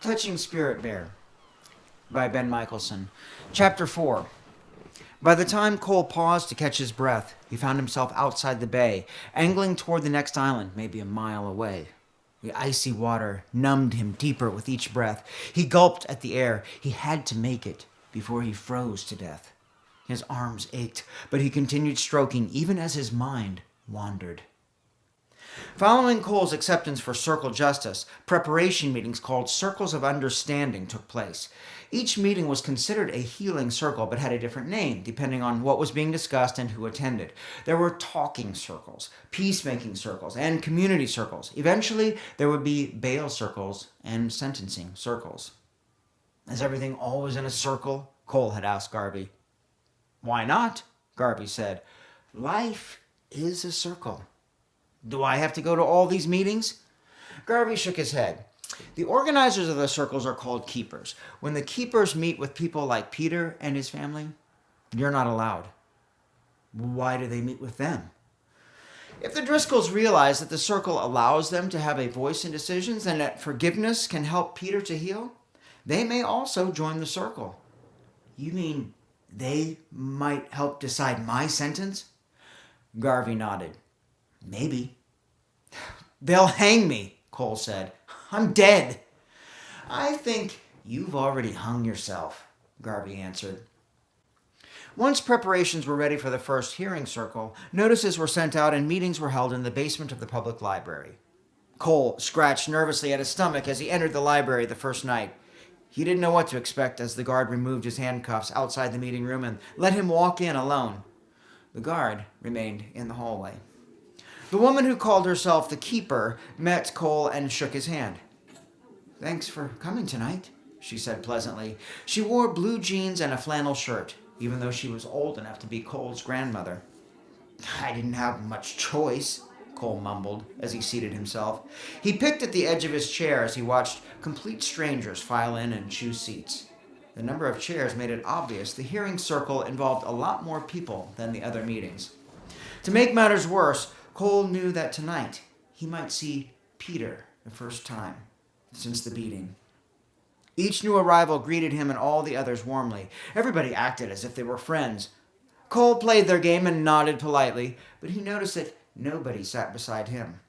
Touching Spirit Bear by Ben Mikaelsen. Chapter 4. By the time Cole paused to catch his breath, he found himself outside the bay, angling toward the next island, maybe a mile away. The icy water numbed him deeper with each breath. He gulped at the air. He had to make it before he froze to death. His arms ached, but he continued stroking even as his mind wandered. Following Cole's acceptance for Circle Justice, preparation meetings called Circles of Understanding took place. Each meeting was considered a healing circle, but had a different name, depending on what was being discussed and who attended. There were talking circles, peacemaking circles, and community circles. Eventually, there would be bail circles and sentencing circles. Is everything always in a circle? Cole had asked Garvey. Why not? Garvey said. Life is a circle. Do I have to go to all these meetings? Garvey shook his head. The organizers of the circles are called keepers. When the keepers meet with people like Peter and his family, you're not allowed. Why do they meet with them? If the Driscolls realize that the circle allows them to have a voice in decisions and that forgiveness can help Peter to heal, they may also join the circle. You mean they might help decide my sentence? Garvey nodded. Maybe. They'll hang me, Cole said. I'm dead. I think you've already hung yourself, Garvey answered. Once preparations were ready for the first hearing circle, notices were sent out and meetings were held in the basement of the public library. Cole scratched nervously at his stomach as he entered the library the first night. He didn't know what to expect as the guard removed his handcuffs outside the meeting room and let him walk in alone. The guard remained in the hallway. The woman who called herself the Keeper met Cole and shook his hand. Thanks for coming tonight, she said pleasantly. She wore blue jeans and a flannel shirt, even though she was old enough to be Cole's grandmother. I didn't have much choice, Cole mumbled as he seated himself. He picked at the edge of his chair as he watched complete strangers file in and choose seats. The number of chairs made it obvious the hearing circle involved a lot more people than the other meetings. To make matters worse, Cole knew that tonight he might see Peter the first time since the beating. Each new arrival greeted him and all the others warmly. Everybody acted as if they were friends. Cole played their game and nodded politely, but he noticed that nobody sat beside him.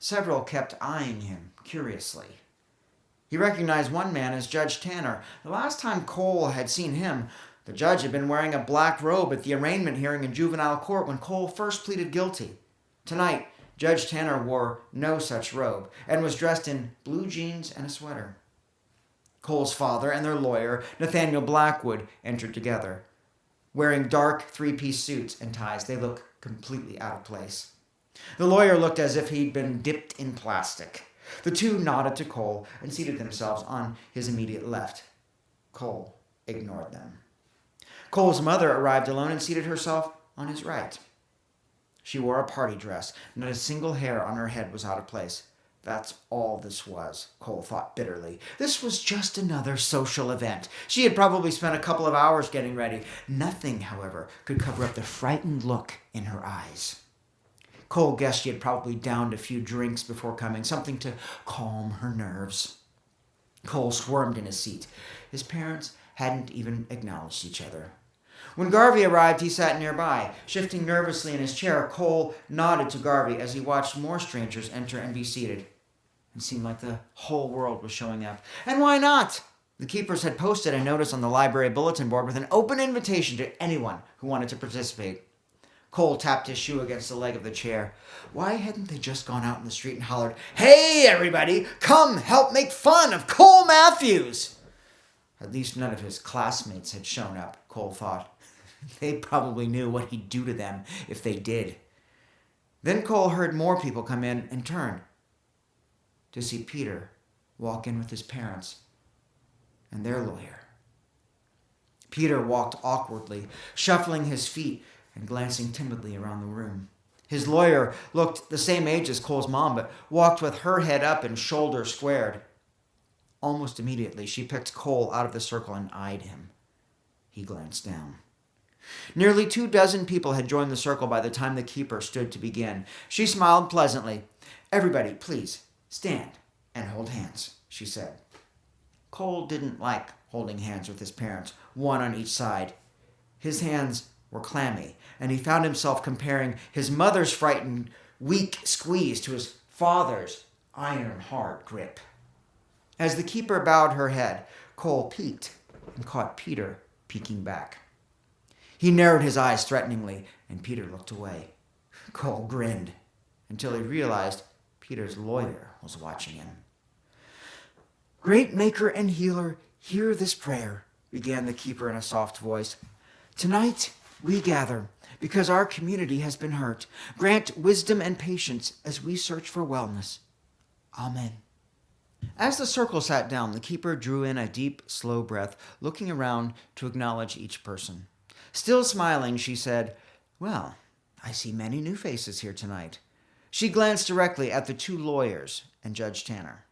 Several kept eyeing him curiously. He recognized one man as Judge Tanner. The last time Cole had seen him, the judge had been wearing a black robe at the arraignment hearing in juvenile court when Cole first pleaded guilty. Tonight, Judge Tanner wore no such robe and was dressed in blue jeans and a sweater. Cole's father and their lawyer, Nathaniel Blackwood, entered together. Wearing dark three-piece suits and ties, they looked completely out of place. The lawyer looked as if he'd been dipped in plastic. The two nodded to Cole and seated themselves on his immediate left. Cole ignored them. Cole's mother arrived alone and seated herself on his right. She wore a party dress. Not a single hair on her head was out of place. That's all this was, Cole thought bitterly. This was just another social event. She had probably spent a couple of hours getting ready. Nothing, however, could cover up the frightened look in her eyes. Cole guessed she had probably downed a few drinks before coming, something to calm her nerves. Cole squirmed in his seat. His parents hadn't even acknowledged each other. When Garvey arrived, he sat nearby. Shifting nervously in his chair, Cole nodded to Garvey as he watched more strangers enter and be seated. It seemed like the whole world was showing up. And why not? The keepers had posted a notice on the library bulletin board with an open invitation to anyone who wanted to participate. Cole tapped his shoe against the leg of the chair. Why hadn't they just gone out in the street and hollered, "Hey, everybody, come help make fun of Cole Matthews"? At least none of his classmates had shown up, Cole thought. They probably knew what he'd do to them if they did. Then Cole heard more people come in and turn to see Peter walk in with his parents and their lawyer. Peter walked awkwardly, shuffling his feet and glancing timidly around the room. His lawyer looked the same age as Cole's mom, but walked with her head up and shoulders squared. Almost immediately, she picked Cole out of the circle and eyed him. He glanced down. Nearly 24 people had joined the circle by the time the keeper stood to begin. She smiled pleasantly. "Everybody, please, stand and hold hands," she said. Cole didn't like holding hands with his parents, one on each side. His hands were clammy, and he found himself comparing his mother's frightened, weak squeeze to his father's iron-hard grip. As the keeper bowed her head, Cole peeked and caught Peter peeking back. He narrowed his eyes threateningly, and Peter looked away. Cole grinned until he realized Peter's lawyer was watching him. "Great Maker and Healer, hear this prayer," began the keeper in a soft voice. "Tonight we gather because our community has been hurt. Grant wisdom and patience as we search for wellness. Amen." As the circle sat down, the keeper drew in a deep, slow breath, looking around to acknowledge each person. Still smiling, she said, "Well, I see many new faces here tonight." She glanced directly at the two lawyers and Judge Tanner.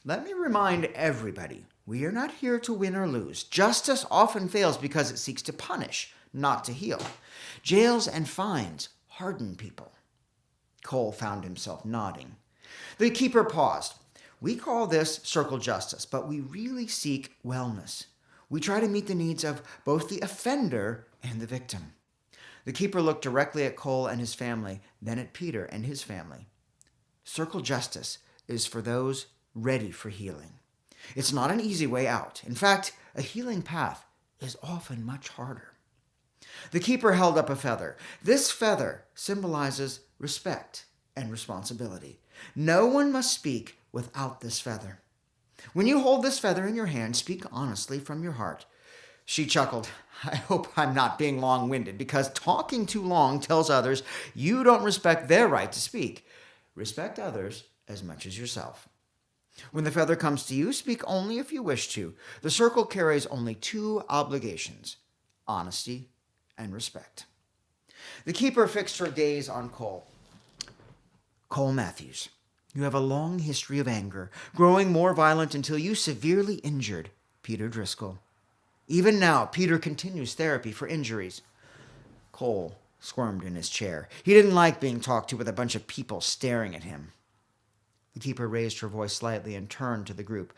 "Let me remind everybody, we are not here to win or lose. Justice often fails because it seeks to punish, not to heal. Jails and fines harden people." Cole found himself nodding. The keeper paused. "We call this circle justice, but we really seek wellness. We try to meet the needs of both the offender and the victim." The keeper looked directly at Cole and his family, then at Peter and his family. Circle justice is for those ready for healing. It's not an easy way out. In fact, a healing path is often much harder. The keeper held up a feather. This feather symbolizes respect and responsibility. No one must speak without this feather. When you hold this feather in your hand, speak honestly from your heart. She chuckled. "I hope I'm not being long-winded, because talking too long tells others you don't respect their right to speak. Respect others as much as yourself. When the feather comes to you, speak only if you wish to. The circle carries only two obligations: honesty and respect." The keeper fixed her gaze on Cole. "Cole Matthews, you have a long history of anger, growing more violent until you severely injured Peter Driscoll. Even now, Peter continues therapy for injuries." Cole squirmed in his chair. He didn't like being talked to with a bunch of people staring at him. The keeper raised her voice slightly and turned to the group.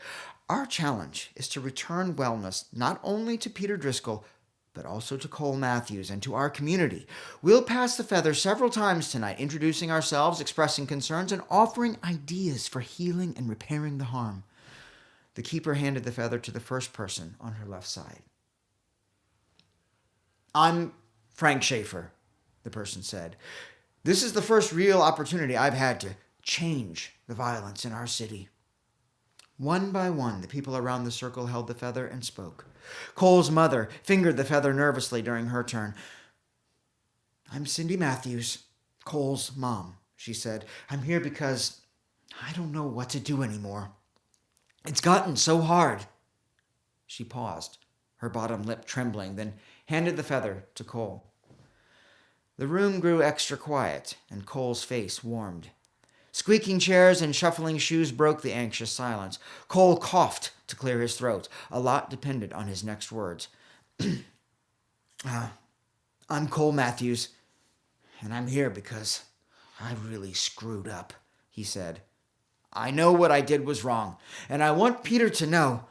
"Our challenge is to return wellness not only to Peter Driscoll, but also to Cole Matthews and to our community. We'll pass the feather several times tonight, introducing ourselves, expressing concerns, and offering ideas for healing and repairing the harm." The keeper handed the feather to the first person on her left side. "I'm Frank Schaefer," the person said. "This is the first real opportunity I've had to change the violence in our city." One by one, the people around the circle held the feather and spoke. Cole's mother fingered the feather nervously during her turn. "I'm Cindy Matthews, Cole's mom," she said. "I'm here because I don't know what to do anymore. It's gotten so hard." She paused, her bottom lip trembling, then handed the feather to Cole. The room grew extra quiet, and Cole's face warmed. Squeaking chairs and shuffling shoes broke the anxious silence. Cole coughed to clear his throat. A lot depended on his next words. "I'm Cole Matthews, and I'm here because I really screwed up," he said. "I know what I did was wrong, and I want Peter to know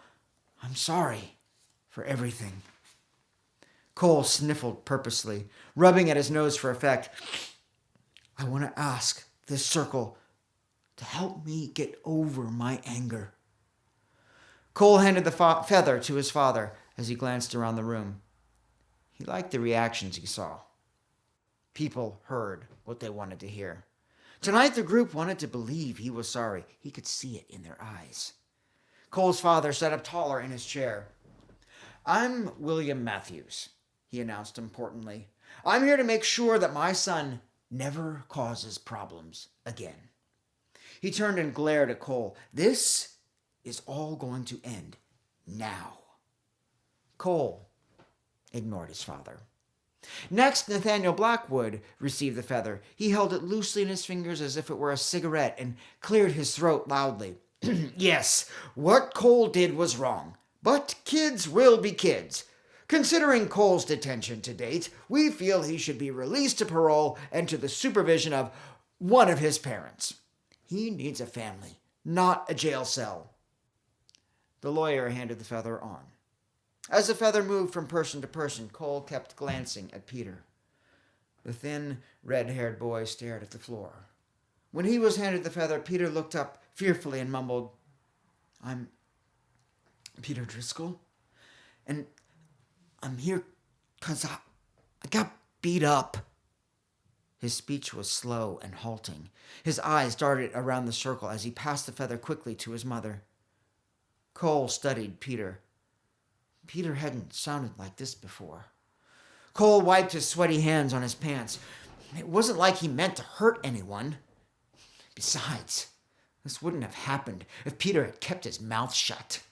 I'm sorry for everything." Cole sniffled purposely, rubbing at his nose for effect. "I want to ask this circle to help me get over my anger." Cole handed the feather to his father as he glanced around the room. He liked the reactions he saw. People heard what they wanted to hear. Tonight the group wanted to believe he was sorry. He could see it in their eyes. Cole's father sat up taller in his chair. "I'm William Matthews," he announced importantly. "I'm here to make sure that my son never causes problems again." He turned and glared at Cole. "This is all going to end now." Cole ignored his father. Next, Nathaniel Blackwood received the feather. He held it loosely in his fingers as if it were a cigarette and cleared his throat loudly. "Yes, what Cole did was wrong, but kids will be kids. Considering Cole's detention to date, we feel he should be released to parole and to the supervision of one of his parents. He needs a family, not a jail cell." The lawyer handed the feather on. As the feather moved from person to person, Cole kept glancing at Peter. The thin, red-haired boy stared at the floor. When he was handed the feather, Peter looked up fearfully and mumbled, "I'm Peter Driscoll, and I'm here 'cause I got beat up." His speech was slow and halting. His eyes darted around the circle as he passed the feather quickly to his mother. Cole studied Peter. Peter hadn't sounded like this before. Cole wiped his sweaty hands on his pants. It wasn't like he meant to hurt anyone. Besides, this wouldn't have happened if Peter had kept his mouth shut.